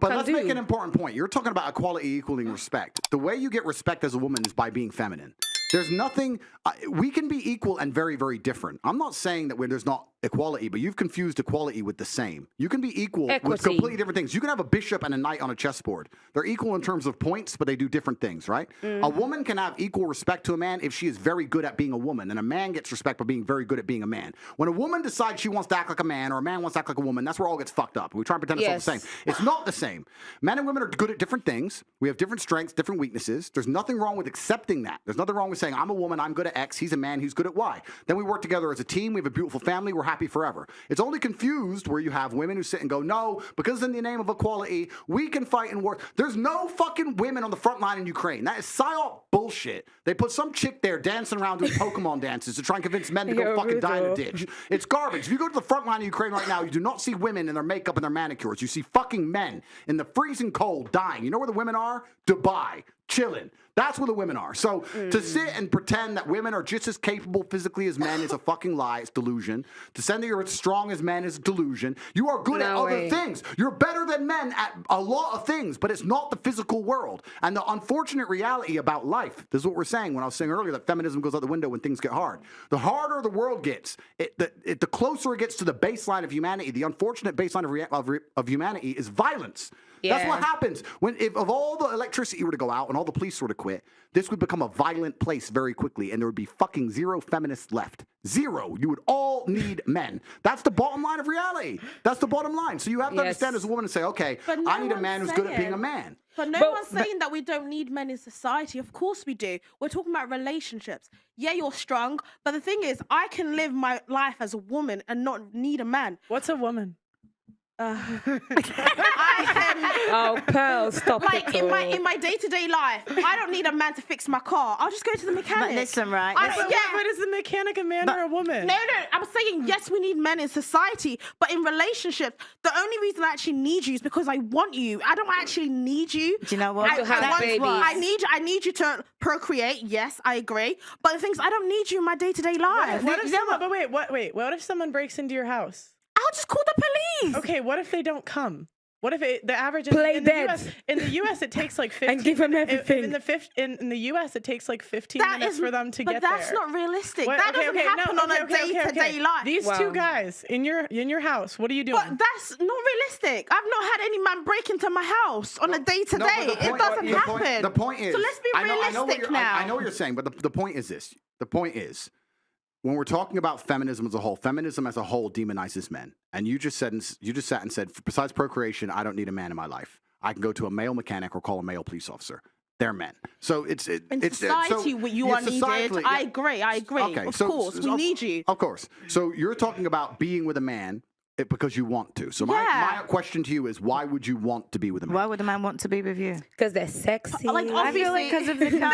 But let's make an important point. You're talking about equality equaling respect. The way you get respect as a woman is by being feminine. There's nothing, we can be equal and very, very different. I'm not saying that there's not equality, but you've confused equality with the same. You can be equal with completely different things. You can have a bishop and a knight on a chessboard. They're equal in terms of points, but they do different things, right? A woman can have equal respect to a man if she is very good at being a woman, and a man gets respect by being very good at being a man. When a woman decides she wants to act like a man or a man wants to act like a woman, that's where all gets fucked up. We try and pretend it's all the same. It's not the same. Men and women are good at different things. We have different strengths, different weaknesses. There's nothing wrong with accepting that. There's nothing wrong with saying, I'm a woman, I'm good at X, he's a man, he's good at Y. Then we work together as a team, we have a beautiful family, we're happy forever. It's only confused where you have women who sit and go, no, because in the name of equality, we can fight in war. There's no fucking women on the front line in Ukraine. That is psyop bullshit. They put some chick there dancing around doing Pokemon dances to try and convince men to go fucking die in a ditch. It's garbage. If you go to the front line of Ukraine right now, you do not see women in their makeup and their manicures. You see fucking men in the freezing cold dying. You know where the women are? Dubai. Chilling. That's where the women are. So to sit and pretend that women are just as capable physically as men is a fucking lie. It's delusion. To say that you're as strong as men is delusion. You are good at other things. You're better than men at a lot of things, but it's not the physical world. And the unfortunate reality about life, this is what we're saying when I was saying earlier that feminism goes out the window when things get hard. The harder the world gets, the closer it gets to the baseline of humanity. The unfortunate baseline of humanity is violence. Yeah. That's what happens. If all the electricity were to go out and all the police were to quit, this would become a violent place very quickly, and there would be fucking zero feminists left. Zero. You would all need men. That's the bottom line of reality. That's the bottom line. So you have to understand as a woman and say, okay, I need a man who's good at being a man. But one's saying that we don't need men in society. Of course we do. We're talking about relationships. Yeah, you're strong, but the thing is, I can live my life as a woman and not need a man. What's a woman? Pearl, stop it. In my day-to-day life, I don't need a man to fix my car. I'll just go to the mechanic. But listen, right? But is the mechanic a man or a woman? No. I'm saying yes, we need men in society, but in relationships, the only reason I actually need you is because I want you. I don't actually need you. Do you know what? I need you to procreate. Yes, I agree. But the thing is, I don't need you in my day-to-day life. What if someone breaks into your house? I'll just call the police. Okay, what if they don't come? What if the average in the US it takes like 15 and give them everything. In the US it takes like 15 minutes for them to get there. But that's not realistic. That doesn't happen on a day-to-day life. These two guys in your house, what are you doing? But that's not realistic. I've not had any man break into my house on a day-to-day. It doesn't happen. The point is, so let's be realistic now. I know what you're saying, but the point is this. The point is, when we're talking about feminism as a whole demonizes men. And you just sat and said, besides procreation, I don't need a man in my life. I can go to a male mechanic or call a male police officer. They're men. So it's society, you are needed. I agree. Okay, of course, we need you. Of course. So you're talking about being with a man because you want to. So my question to you is, why would you want to be with a man? Why would a man want to be with you? Because they're sexy. Like, obviously, because of the Can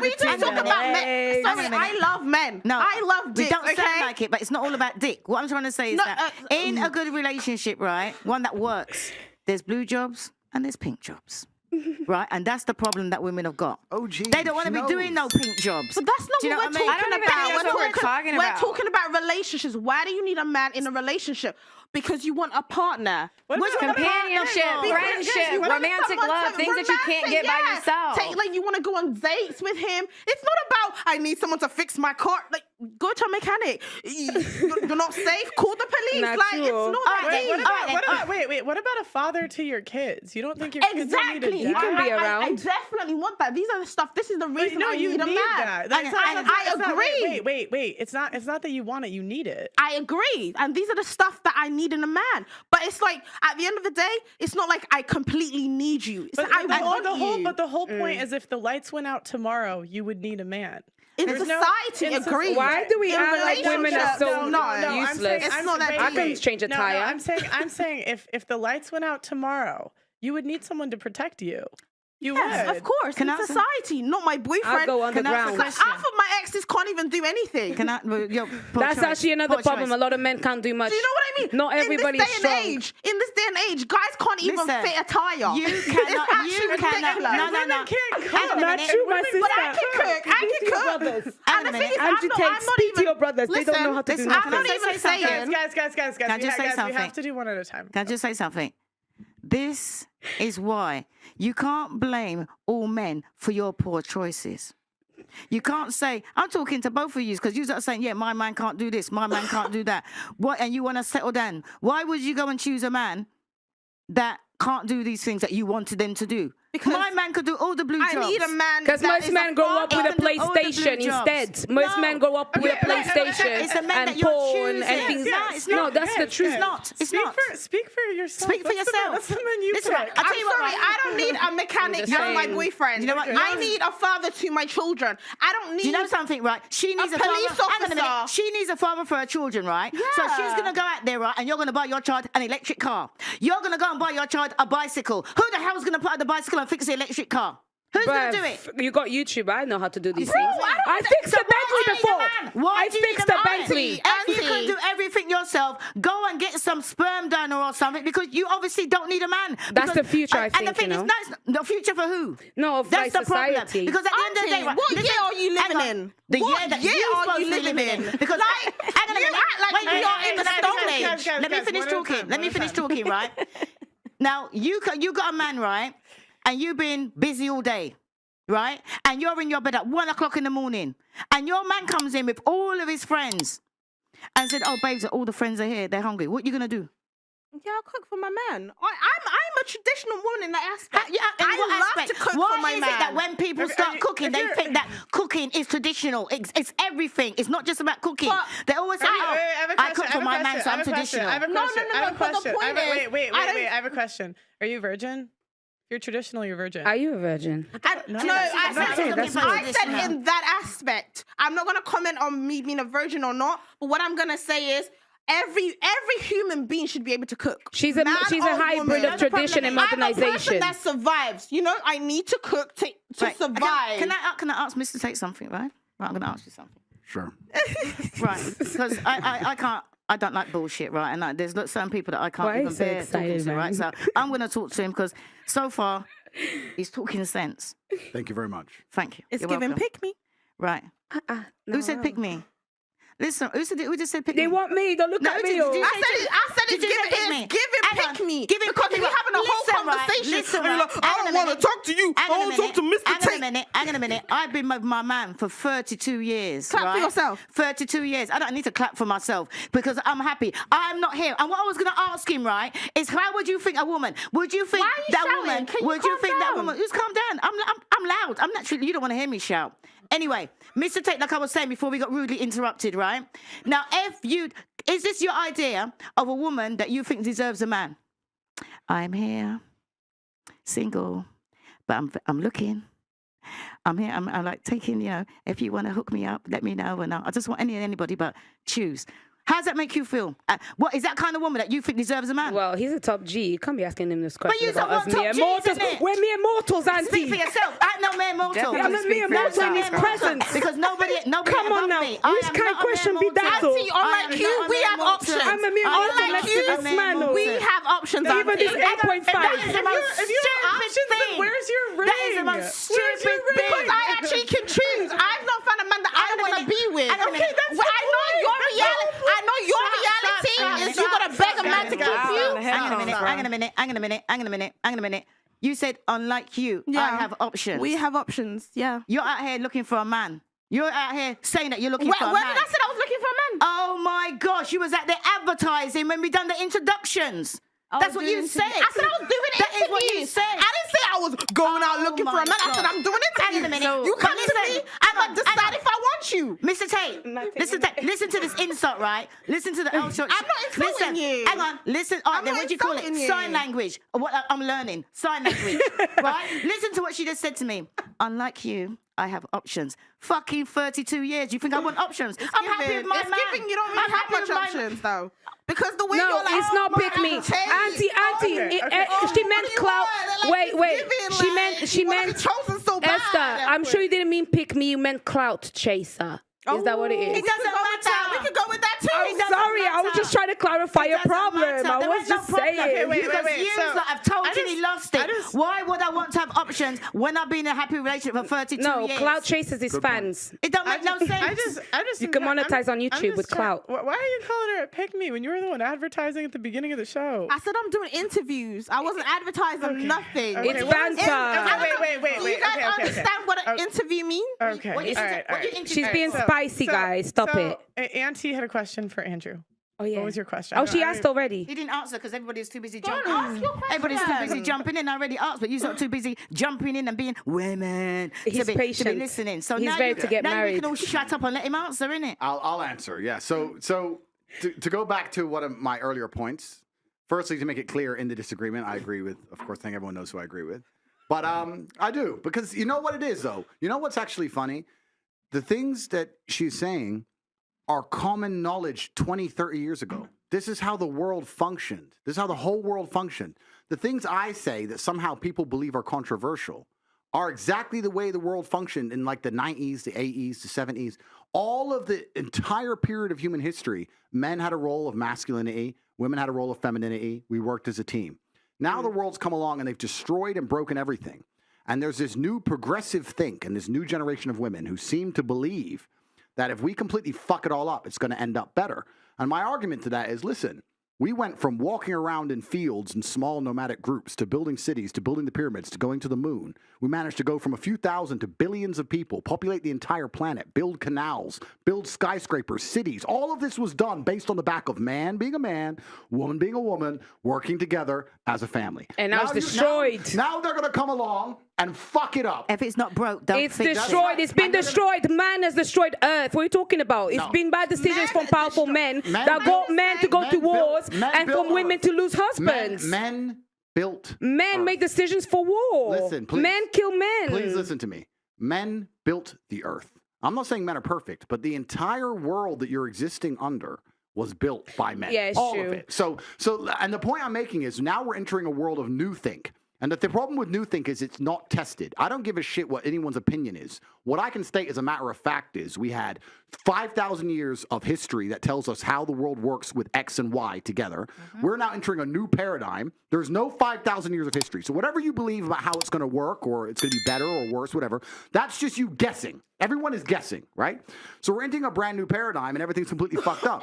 we just talk about men? Sorry, I love men. No, I love dick. We don't sound like it, but it's not all about dick. What I'm trying to say is that in a good relationship, right, one that works, there's blue jobs and there's pink jobs. Right, and that's the problem that women have got. Oh, geez, they don't want to be doing no pink jobs. But that's not what we're talking about. We're talking about relationships. Why do you need a man in a relationship? Because you want a partner. Companionship, friendship, romantic love, things that you can't get by yourself. Like you want to go on dates with him. It's not about I need someone to fix my car. Like go to a mechanic. You're not safe. Call the police. It's not that deep. What about a father to your kids? You don't think your kids need a dad? You can be around. I definitely want that. These are the stuff. This is the reason I need a man. I agree. Wait. It's not that you want it. You need it. I agree. And these are the stuff that I need in a man. But it's like at the end of the day, it's not like I completely need you. It's like, I want you. But the whole point is, if the lights went out tomorrow, you would need a man. In society, agree. Why do we act like women are so useless? It's not that I can change a tire. I'm saying if the lights went out tomorrow, you would need someone to protect you. You would. Of course. In society, not my boyfriend. I'll go underground. Half of my exes can't even do anything. That's actually another problem. A lot of men can't do much. Do you know what I mean? Not everybody's strong. In this day and age, guys can't even fit a tire. You cannot. No. Can't cook. Not true, my sister. But I can cook. And the thing is, speak to your brothers. They don't know how to do nothing. I'm not even saying. Guys. Can I just say something? We have to do one at a time. Can I just say something? This is why you can't blame all men for your poor choices. You can't say, I'm talking to both of you because you are saying, yeah, my man can't do this, my man can't do that. What? And you want to settle down. Why would you go and choose a man that can't do these things that you wanted them to do? Because my man could do all the blue jobs. I need a man. Because most men grow up with a PlayStation instead. Most men grow up with a PlayStation and porn and things. No, that's the truth. It's not. Speak for yourself. Speak for yourself. That's the man you Listen, pick. I'll tell you what, Sorry, I don't need a mechanic as my boyfriend. You know what? I need a father to my children. I don't need. Do you know something, right? She needs a police father. Hang on a minute. officer. She needs a father for her children, right? So she's gonna go out there, right? And you're gonna buy your child an electric car. You're gonna go and buy your child a bicycle. Who the hell's gonna put out the bicycle and fix the electric car? Who's going to do it? You got YouTube. I know how to do these things. I fixed the Bentley before. Why I fixed the Bentley. And you can do everything yourself. Go and get some sperm donor or something because you obviously don't need a man. That's the future, I think, And the thing is, the future for who? No, of That's like the problem. society. Because at the end of the day, right, what year are you living in? The What year that year you're are supposed you to be living living in? Because hang on a you minute. act like Wait, you're in the Stone Age. Let me finish talking. Let me finish talking, right? Now, you got a man, right? And you've been busy all day. Right? And you're in your bed at 1 o'clock in the morning. And your man comes in with all of his friends and said, oh, babes, all the friends are here. They're hungry. What are you going to do? Yeah, I'll cook for my man. I'm a traditional woman in that aspect. I love to cook Why for my is man. it that when people start cooking, they think that cooking is traditional? It's everything. It's not just about cooking. They always say, I cook for my man, so I'm traditional. I have a question. No, I have a but the question. point is, Wait. I have a question. Are you virgin? If you're traditional, you're virgin. Are you a virgin? I said in that aspect. I'm not going to comment on me being a virgin or not, but what I'm going to say is every human being should be able to cook. She's a hybrid of tradition and modernization. I'm a person that survives. You know, I need to cook to survive. Can I ask Mr. Tate something, right? Right, I'm going to ask you something. Sure. Right, because I can't. I don't like bullshit, right? And there's certain people that I can't even bear talking to, right? So I'm going to talk to him because so far he's talking sense. Thank you very much. Thank you. It's You're giving welcome. pick me. Right. Who said pick me? Listen, who just said pick me? They want me. Don't look at me. I said it's giving pick me. Because we're having a whole conversation. Listen, and you're like, I don't want to talk to you. I want to talk to Mr. Tate. Hang on a minute. I've been with my man for 32 years. Clap for yourself. 32 years. I don't need to clap for myself because I'm happy. I'm not here. And what I was going to ask him, right, is how would you think a woman? Would you think that woman? Would you think that woman? Just calm down. I'm loud. I'm naturally. You don't want to hear me shout. Anyway, Mr. Tate, like I was saying before we got rudely interrupted, right? Now, is this your idea of a woman that you think deserves a man? I'm here, single, but I'm looking. I'm here. I'm like taking, if you want to hook me up, let me know. And I just want anybody, but choose. How does that make you feel? What is that kind of woman that you think deserves a man? Well, he's a top G. You can't be asking him this question about us top mere Gs, mortals. isn't it? We're mere mortals, Auntie. Speak for yourself. I'm no mere mortal. I'm a mere mortal in his presence. Because nobody Come on now. me. Which kind of question be that? Auntie, unlike you, we have options. I'm a mere mortal Unlike next to this man. we have options. Even this 8.5. That is the most stupid thing. Where's your ring? That is the most stupid thing. Because I actually can choose. I've not found a man that I want to be with. Okay, that's I know your reality is you gotta beg a man to keep you. Hang on a minute. You said, unlike you, I have options. We have options, yeah. You're out here looking for a man. You're out here saying that you're looking for a man. When did I say I was looking for a man? Oh my gosh, you was out there advertising when we done the introductions. That's what you said. I said I was doing interviews. That is what you said. I didn't say I was going out looking for a man. I said I'm doing interviews. Hang on a minute. You come to me, I'm going to decide if I want you. Mr. Tate, listen to this insult, right? Listen to the L short. I'm not insulting you. Hang on, listen. All right, then what do you call it? Sign language. What I'm learning. Sign language. Right? Listen to what she just said to me. Unlike you, I have options. Fucking 32 years. You think I want options? I'm happy with my man. It's giving you don't really have much options, though. Because the way you're like, it's not pick me. Auntie, she meant clout. Wait. She meant Esther, I'm sure you didn't mean pick me. You meant clout chaser. Is that what it is? It doesn't matter. We could go with that too. I'm sorry. I was just trying to clarify your problem. I was just saying. Because you have totally lost it. Why would I want to have options? options when I've been in a happy relationship for 32 years. No, clout chases his fans. It don't make no sense. I just You can monetize on YouTube with clout. Why are you calling her a pick me when you were the one advertising at the beginning of the show? I said I'm doing interviews. I wasn't advertising nothing. Okay, It's what is- banter. Wait. Do you guys understand what an interview means? Okay. What you All right. She's being spicy, guys. Stop it. Auntie had a question for Andrew. Oh, yeah. What was your question? Oh, she asked already. He didn't answer because everybody's too busy Go on, jumping. ask your question. Everybody's too busy jumping in. I already asked, but you're not too busy jumping in and being women. He's to be patient. listening. So He's now ready to get now married. you can all shut up and let him answer, innit? I'll answer. Yeah. So to go back to one of my earlier points, firstly, to make it clear in the disagreement, I agree with, of course, I think everyone knows who I agree with. But I do, because you know what it is, though? You know what's actually funny? The things that she's saying are common knowledge 20, 30 years ago. This is how the world functioned. This is how the whole world functioned. The things I say that somehow people believe are controversial are exactly the way the world functioned in like the 90s, the 80s, the 70s. All of the entire period of human history, men had a role of masculinity, women had a role of femininity. We worked as a team. Now the world's come along and they've destroyed and broken everything. And there's this new progressive think and this new generation of women who seem to believe that if we completely fuck it all up, it's going to end up better. And my argument to that is, listen, we went from walking around in fields in small nomadic groups to building cities, to building the pyramids, to going to the moon. We managed to go from a few thousand to billions of people, populate the entire planet, build canals, build skyscrapers, cities. All of this was done based on the back of man being a man, woman being a woman, working together as a family. And now it's destroyed. Now they're going to come along and fuck it up. If it's not broke, don't It's fix it. destroyed. It's been destroyed. Man has destroyed Earth. What are you talking about? It's been bad decisions from powerful men that got men to go to wars and from women to lose husbands. Men built Men Earth. make decisions for war. Listen, please. Men kill men. Please listen to me. Men built the earth. I'm not saying men are perfect, but the entire world that you're existing under was built by men. Yeah, it's all true. of it. So, and the point I'm making is now we're entering a world of new think. And that the problem with new think is it's not tested. I don't give a shit what anyone's opinion is. What I can state as a matter of fact is we had 5,000 years of history that tells us how the world works with X and Y together. We're now entering a new paradigm. There's no 5,000 years of history. So whatever you believe about how it's going to work or it's going to be better or worse, whatever, that's just you guessing. Everyone is guessing, right? So we're entering a brand new paradigm and everything's completely fucked up.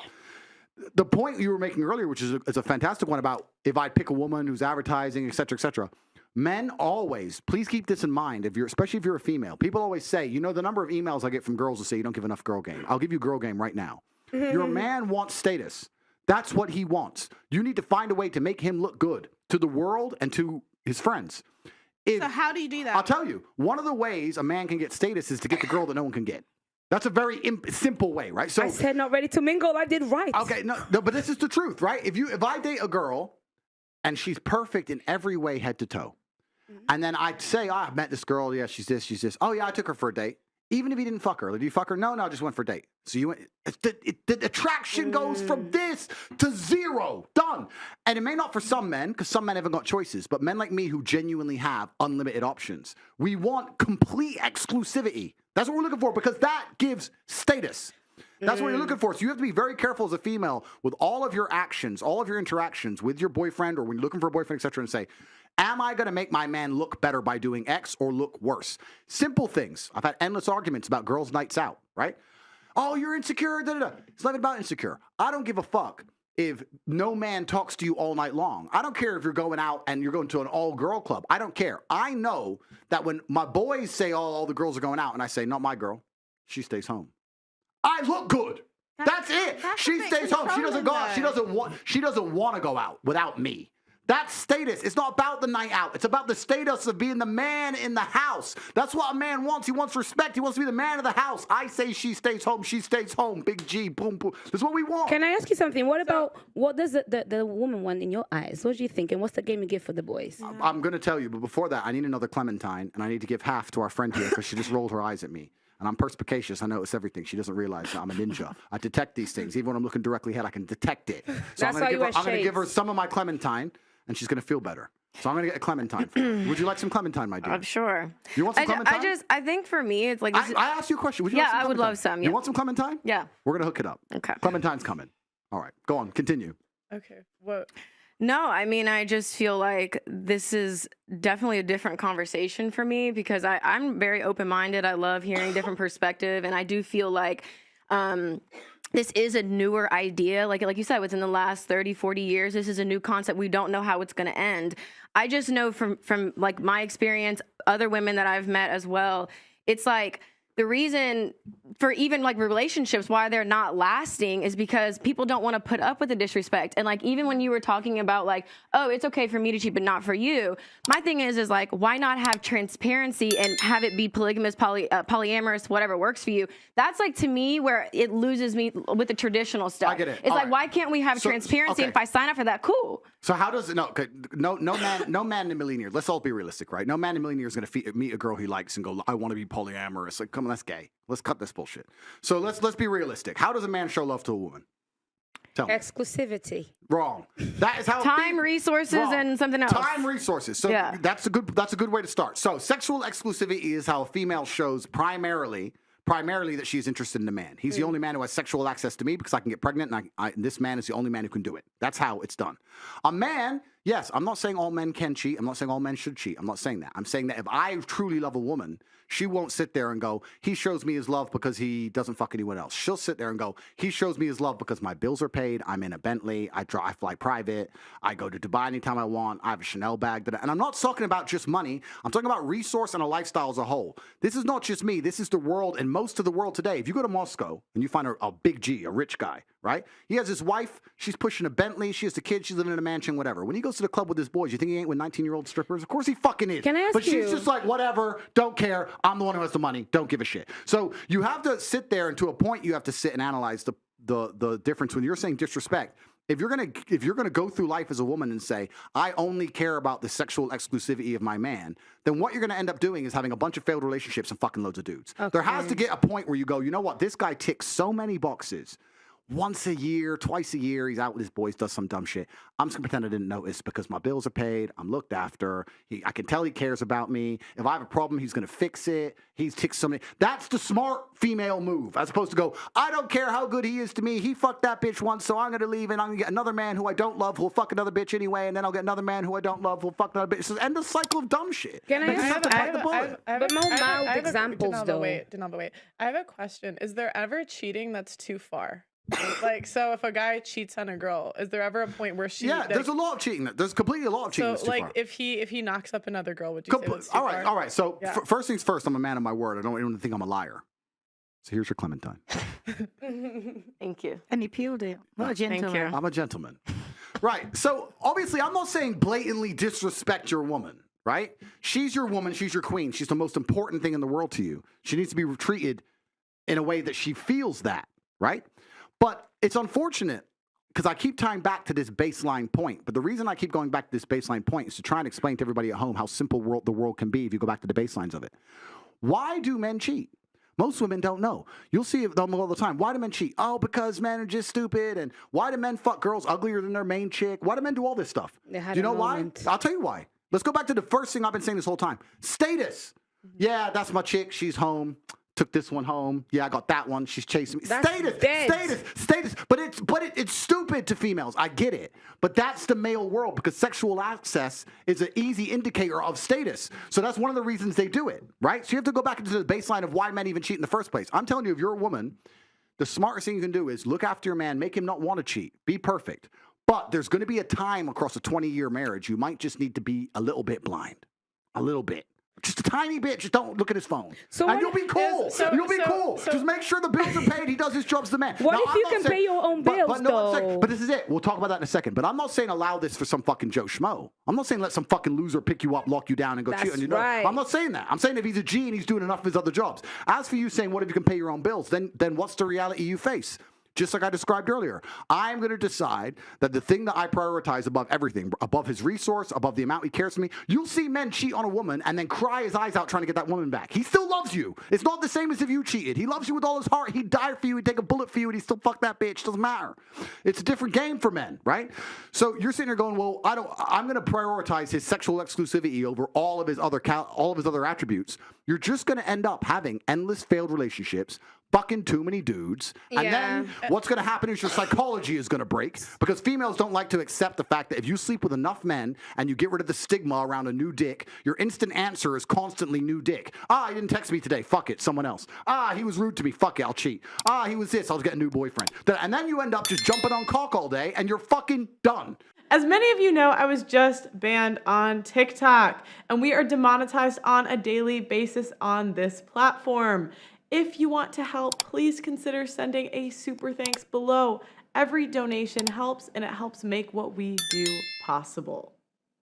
The point you were making earlier, which is a fantastic one about if I pick a woman who's advertising, et cetera, men always, please keep this in mind, especially if you're a female. People always say, you know, the number of emails I get from girls who say you don't give enough girl game. I'll give you girl game right now. Your man wants status. That's what he wants. You need to find a way to make him look good to the world and to his friends. So how do you do that? I'll tell you, one of the ways a man can get status is to get the girl that no one can get. That's a very simple way, right? So I said not ready to mingle. I did right. Okay, no, but this is the truth, right? If I date a girl and she's perfect in every way, head to toe, and then I'd say, I've met this girl. Yeah, she's this. Oh, yeah, I took her for a date. Even if you didn't fuck her, did you fuck her? No, I just went for a date. So you went. The attraction goes from this to zero, done. And it may not for some men, because some men haven't got choices. But men like me who genuinely have unlimited options, we want complete exclusivity. That's what we're looking for because that gives status. That's what you're looking for. So you have to be very careful as a female with all of your actions, all of your interactions with your boyfriend or when you're looking for a boyfriend, et cetera, and say, am I going to make my man look better by doing X or look worse? Simple things. I've had endless arguments about girls' nights out, right? Oh, you're insecure. It's not even about insecure. I don't give a fuck if no man talks to you all night long. I don't care if you're going out and you're going to an all-girl club. I don't care. I know that when my boys say, oh, all the girls are going out, and I say, not my girl, she stays home. I look good. That's it. She stays home. She doesn't go out. She doesn't want to go out without me. That's status. It's not about the night out. It's about the status of being the man in the house. That's what a man wants. He wants respect. He wants to be the man of the house. I say she stays home. She stays home. Big G. Boom, boom. That's what we want. Can I ask you something? What does the woman want in your eyes? What do you think? And what's the game you give for the boys? I'm going to tell you, but before that, I need another Clementine, and I need to give half to our friend here because she just rolled her eyes at me. And I'm perspicacious. I notice everything. She doesn't realize that I'm a ninja. I detect these things. Even when I'm looking directly ahead, I can detect it. So I'm going to give her some of my Clementine, and she's going to feel better. So I'm going to get a Clementine for her. Would you like some Clementine, my dear? I'm sure. You want some Clementine? I think for me, it's like... I asked you a question. Would you like some I would Clementine? love some, yeah. You want some Clementine? Yeah. We're going to hook it up. Okay. Clementine's coming. All right. Go on. Continue. Okay. What? No, I mean, I just feel like this is definitely a different conversation for me because I'm very open-minded. I love hearing different perspective, and I do feel like this is a newer idea. Like you said, within the last 30, 40 years, this is a new concept. We don't know how it's going to end. I just know from like my experience, other women that I've met as well, it's like the reason for even like relationships, why they're not lasting is because people don't want to put up with the disrespect. And like, even when you were talking about like, oh, it's okay for me to cheat, but not for you. My thing is like, why not have transparency and have it be polygamous, polyamorous, whatever works for you? That's like, to me, where it loses me with the traditional stuff. I get it. It's All like, right. why can't we have transparency? And if I sign up for that, cool. So how does it? No man in a million years. Let's all be realistic, right? No man in a million years is going to meet a girl he likes and go, I want to be polyamorous. Like, come on, that's gay. Let's cut this bullshit. So let's be realistic. How does a man show love to a woman? Tell me. Exclusivity. Wrong. That is how time, resources, wrong. And something else. Time, resources. So Yeah. that's a good way to start. So sexual exclusivity is how a female shows primarily that she's interested in a man. He's the only man who has sexual access to me because I can get pregnant, and and this man is the only man who can do it. That's how it's done. A man, yes, I'm not saying all men can cheat. I'm not saying all men should cheat. I'm not saying that. I'm saying that if I truly love a woman, she won't sit there and go, he shows me his love because he doesn't fuck anyone else. She'll sit there and go, he shows me his love because my bills are paid. I'm in a Bentley. I fly private. I go to Dubai anytime I want. I have a Chanel bag. And I'm not talking about just money. I'm talking about resource and a lifestyle as a whole. This is not just me. This is the world and most of the world today. If you go to Moscow and you find a big G, a rich guy, right? He has his wife. She's pushing a Bentley. She has the kids. She's living in a mansion, whatever. When he goes to the club with his boys, you think he ain't with 19-year-old strippers? Of course he fucking is. Can I ask But you- she's just like, whatever, don't care. I'm the one who has the money. Don't give a shit. So you have to sit there, and to a point, you have to sit and analyze the difference. When you're saying disrespect, if you're gonna go through life as a woman and say, I only care about the sexual exclusivity of my man, then what you're gonna end up doing is having a bunch of failed relationships and fucking loads of dudes. There has to get a point where you go, you know what, this guy ticks so many boxes. Once a year, twice a year, he's out with his boys, does some dumb shit. I'm just gonna pretend I didn't notice because my bills are paid. I'm looked after. I can tell he cares about me. If I have a problem, he's gonna fix it. He's ticked so many. That's the smart female move, as opposed to go, I don't care how good he is to me. He fucked that bitch once, so I'm gonna leave and I'm gonna get another man who I don't love who'll fuck another bitch anyway, and then I'll get another man who I don't love who'll fuck another bitch. It's just end the cycle of dumb shit. Can I You just have to bite the bullet. But more mild examples, though. Wait. I have a question. Is there ever cheating that's too far? Like, so if a guy cheats on a girl, is there ever a point where she? Yeah, there's a lot of cheating. There's completely a lot of cheating. So, that's too like, far. if he knocks up another girl, would you say that's too all right, far? all right. So Yeah. first things first, I'm a man of my word. I don't even think I'm a liar. So here's your Clementine. Thank you. And he peeled it. What a gentleman. you. I'm a gentleman. Right. So obviously, I'm not saying blatantly disrespect your woman, right? She's your woman. She's your queen. She's the most important thing in the world to you. She needs to be treated in a way that she feels that, right? But it's unfortunate because I keep tying back to this baseline point. But the reason I keep going back to this baseline point is to try and explain to everybody at home how simple the world can be if you go back to the baselines of it. Why do men cheat? Most women don't know. You'll see them all the time. Why do men cheat? Oh, because men are just stupid. And why do men fuck girls uglier than their main chick? Why do men do all this stuff? They had Do you a know moment. why? I'll tell you why. Let's go back to the first thing I've been saying this whole time. Status. Yeah, that's my chick. She's home. Took this one home. Yeah, I got that one. She's chasing me. That's dead. Status. But it's stupid to females. I get it. But that's the male world because sexual access is an easy indicator of status. So that's one of the reasons they do it, right? So you have to go back into the baseline of why men even cheat in the first place. I'm telling you, if you're a woman, the smartest thing you can do is look after your man, make him not want to cheat, be perfect. But there's going to be a time across a 20-year marriage you might just need to be a little bit blind, a little bit. Just a tiny bit. Just don't look at his phone. So and what- you'll be cool. You'll be cool. Just make sure the bills are paid. He does his job as the man. What Now, if I'm you not can saying- pay your own bills, though? But this is it. We'll talk about that in a second. But I'm not saying allow this for some fucking Joe Schmo. I'm not saying let some fucking loser pick you up, lock you down, and go cheat That's on you. right. I'm not saying that. I'm saying if he's a G and he's doing enough of his other jobs. As for you saying, what if you can pay your own bills? Then what's the reality you face? Just like I described earlier, I'm going to decide that the thing that I prioritize above everything, above his resource, above the amount he cares for me, you'll see men cheat on a woman and then cry his eyes out trying to get that woman back. He still loves you. It's not the same as if you cheated. He loves you with all his heart. He'd die for you. He'd take a bullet for you, and he'd still fuck that bitch. Doesn't matter. It's a different game for men, right? So you're sitting there going, well, I'm going to prioritize his sexual exclusivity over all of his other attributes. You're just going to end up having endless failed relationships, fucking too many dudes. And then what's going to happen is your psychology is going to break, because females don't like to accept the fact that if you sleep with enough men and you get rid of the stigma around a new dick, your instant answer is constantly new dick. He didn't text me today. Fuck it. Someone else. He was rude to me. Fuck it. I'll cheat. He was this. I'll get a new boyfriend. And then you end up just jumping on cock all day and you're fucking done. As many of you know, I was just banned on TikTok, and we are demonetized on a daily basis on this platform. If you want to help, please consider sending a super thanks below. Every donation helps, and it helps make what we do possible.